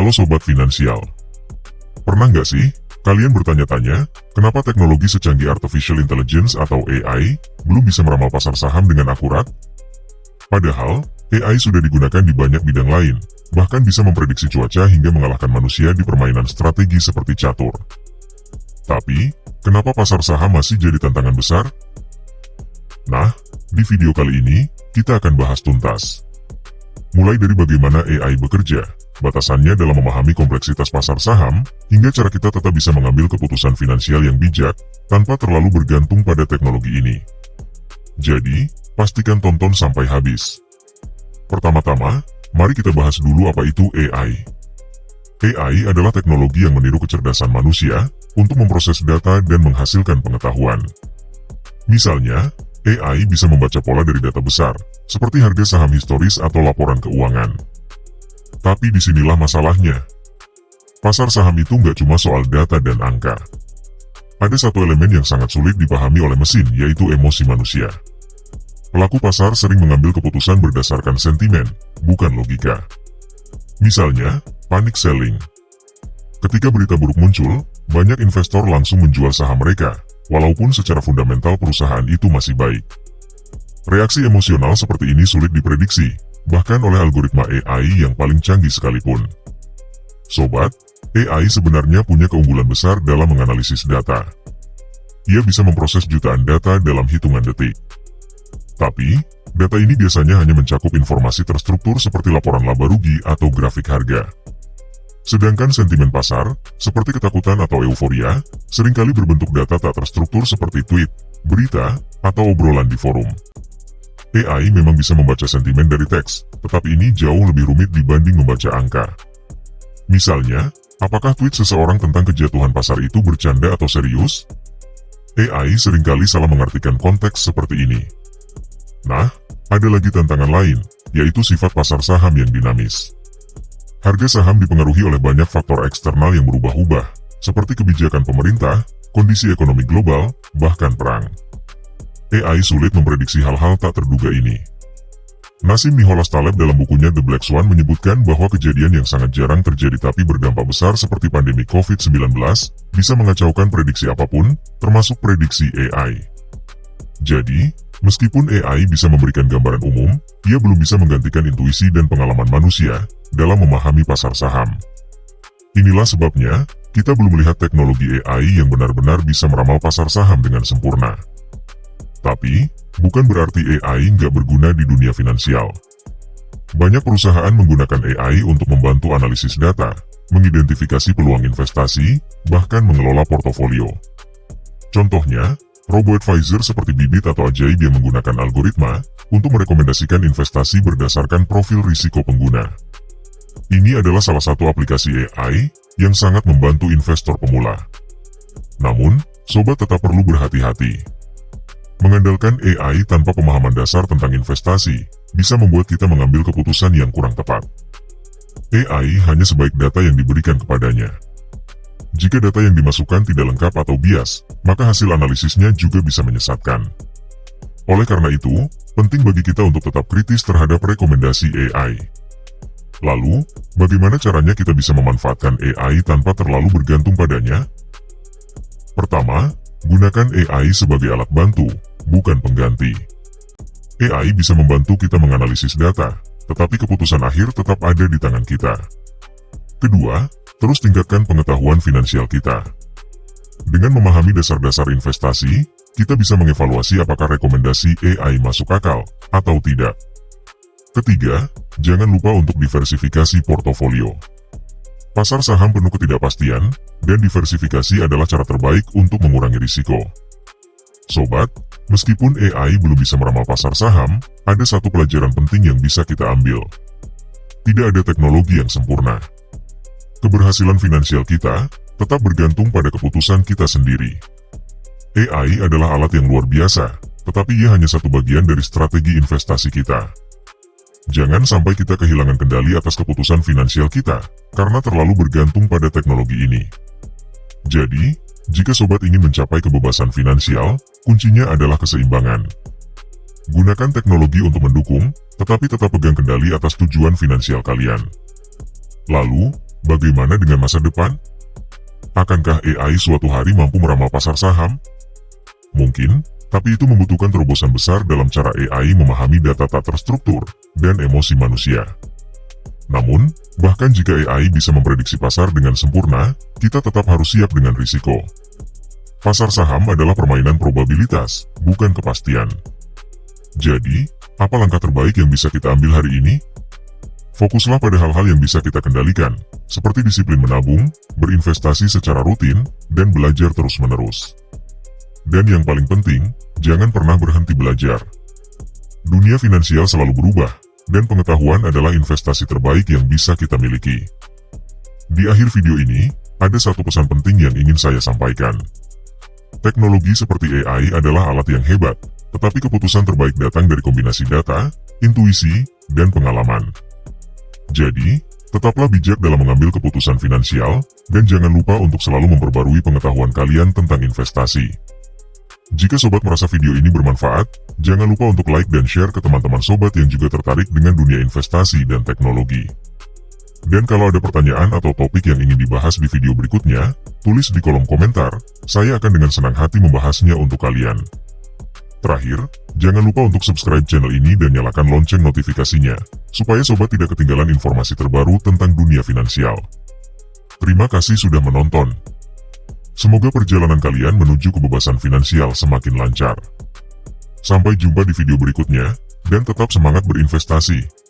Halo Sobat Finansial. Pernah nggak sih, kalian bertanya-tanya, kenapa teknologi secanggih Artificial Intelligence atau AI belum bisa meramal pasar saham dengan akurat? Padahal, AI sudah digunakan di banyak bidang lain, bahkan bisa memprediksi cuaca hingga mengalahkan manusia di permainan strategi seperti catur. Tapi, kenapa pasar saham masih jadi tantangan besar? Nah, di video kali ini, kita akan bahas tuntas. Mulai dari bagaimana AI bekerja, batasannya dalam memahami kompleksitas pasar saham, hingga cara kita tetap bisa mengambil keputusan finansial yang bijak, tanpa terlalu bergantung pada teknologi ini. Jadi, pastikan tonton sampai habis. Pertama-tama, mari kita bahas dulu apa itu AI. AI adalah teknologi yang meniru kecerdasan manusia, untuk memproses data dan menghasilkan pengetahuan. Misalnya, AI bisa membaca pola dari data besar, seperti harga saham historis atau laporan keuangan. Tapi disinilah masalahnya. Pasar saham itu nggak cuma soal data dan angka. Ada satu elemen yang sangat sulit dipahami oleh mesin, yaitu emosi manusia. Pelaku pasar sering mengambil keputusan berdasarkan sentimen, bukan logika. Misalnya, panic selling. Ketika berita buruk muncul, banyak investor langsung menjual saham mereka, walaupun secara fundamental perusahaan itu masih baik. Reaksi emosional seperti ini sulit diprediksi, bahkan oleh algoritma AI yang paling canggih sekalipun. Sobat, AI sebenarnya punya keunggulan besar dalam menganalisis data. Ia bisa memproses jutaan data dalam hitungan detik. Tapi, data ini biasanya hanya mencakup informasi terstruktur seperti laporan laba rugi atau grafik harga. Sedangkan sentimen pasar, seperti ketakutan atau euforia, seringkali berbentuk data tak terstruktur seperti tweet, berita, atau obrolan di forum. AI memang bisa membaca sentimen dari teks, tetapi ini jauh lebih rumit dibanding membaca angka. Misalnya, apakah tweet seseorang tentang kejatuhan pasar itu bercanda atau serius? AI seringkali salah mengartikan konteks seperti ini. Nah, ada lagi tantangan lain, yaitu sifat pasar saham yang dinamis. Harga saham dipengaruhi oleh banyak faktor eksternal yang berubah-ubah, seperti kebijakan pemerintah, kondisi ekonomi global, bahkan perang. AI sulit memprediksi hal-hal tak terduga ini. Nassim Nicholas Taleb dalam bukunya The Black Swan menyebutkan bahwa kejadian yang sangat jarang terjadi tapi berdampak besar seperti pandemi COVID-19, bisa mengacaukan prediksi apapun, termasuk prediksi AI. Jadi, meskipun AI bisa memberikan gambaran umum, ia belum bisa menggantikan intuisi dan pengalaman manusia dalam memahami pasar saham. Inilah sebabnya, kita belum melihat teknologi AI yang benar-benar bisa meramal pasar saham dengan sempurna. Tapi, bukan berarti AI nggak berguna di dunia finansial. Banyak perusahaan menggunakan AI untuk membantu analisis data, mengidentifikasi peluang investasi, bahkan mengelola portofolio. Contohnya, robo-advisor seperti Bibit atau Ajaib yang menggunakan algoritma untuk merekomendasikan investasi berdasarkan profil risiko pengguna. Ini adalah salah satu aplikasi AI yang sangat membantu investor pemula. Namun, sobat tetap perlu berhati-hati. Mengandalkan AI tanpa pemahaman dasar tentang investasi bisa membuat kita mengambil keputusan yang kurang tepat. AI hanya sebaik data yang diberikan kepadanya. Jika data yang dimasukkan tidak lengkap atau bias, maka hasil analisisnya juga bisa menyesatkan. Oleh karena itu, penting bagi kita untuk tetap kritis terhadap rekomendasi AI. Lalu, bagaimana caranya kita bisa memanfaatkan AI tanpa terlalu bergantung padanya? Pertama, gunakan AI sebagai alat bantu, bukan pengganti. AI bisa membantu kita menganalisis data, tetapi keputusan akhir tetap ada di tangan kita. Kedua, terus tingkatkan pengetahuan finansial kita. Dengan memahami dasar-dasar investasi, kita bisa mengevaluasi apakah rekomendasi AI masuk akal atau tidak. Ketiga, jangan lupa untuk diversifikasi portofolio. Pasar saham penuh ketidakpastian, dan diversifikasi adalah cara terbaik untuk mengurangi risiko. Sobat, meskipun AI belum bisa meramal pasar saham, ada satu pelajaran penting yang bisa kita ambil. Tidak ada teknologi yang sempurna. Keberhasilan finansial kita tetap bergantung pada keputusan kita sendiri. AI adalah alat yang luar biasa, tetapi ia hanya satu bagian dari strategi investasi kita. Jangan sampai kita kehilangan kendali atas keputusan finansial kita, karena terlalu bergantung pada teknologi ini. Jadi, jika sobat ingin mencapai kebebasan finansial, kuncinya adalah keseimbangan. Gunakan teknologi untuk mendukung, tetapi tetap pegang kendali atas tujuan finansial kalian. Lalu, Bagaimana dengan masa depan? Akankah AI suatu hari mampu meramal pasar saham? Mungkin, tapi itu membutuhkan terobosan besar dalam cara AI memahami data tak terstruktur dan emosi manusia. Namun, bahkan jika AI bisa memprediksi pasar dengan sempurna, kita tetap harus siap dengan risiko. Pasar saham adalah permainan probabilitas, bukan kepastian. Jadi, apa langkah terbaik yang bisa kita ambil hari ini? Fokuslah pada hal-hal yang bisa kita kendalikan, seperti disiplin menabung, berinvestasi secara rutin, dan belajar terus-menerus. Dan yang paling penting, jangan pernah berhenti belajar. Dunia finansial selalu berubah, dan pengetahuan adalah investasi terbaik yang bisa kita miliki. Di akhir video ini, ada satu pesan penting yang ingin saya sampaikan. Teknologi seperti AI adalah alat yang hebat, tetapi keputusan terbaik datang dari kombinasi data, intuisi, dan pengalaman. Jadi, tetaplah bijak dalam mengambil keputusan finansial, dan jangan lupa untuk selalu memperbarui pengetahuan kalian tentang investasi. Jika sobat merasa video ini bermanfaat, jangan lupa untuk like dan share ke teman-teman sobat yang juga tertarik dengan dunia investasi dan teknologi. Dan kalau ada pertanyaan atau topik yang ingin dibahas di video berikutnya, tulis di kolom komentar, saya akan dengan senang hati membahasnya untuk kalian. Terakhir, jangan lupa untuk subscribe channel ini dan nyalakan lonceng notifikasinya, supaya sobat tidak ketinggalan informasi terbaru tentang dunia finansial. Terima kasih sudah menonton. Semoga perjalanan kalian menuju kebebasan finansial semakin lancar. Sampai jumpa di video berikutnya, dan tetap semangat berinvestasi.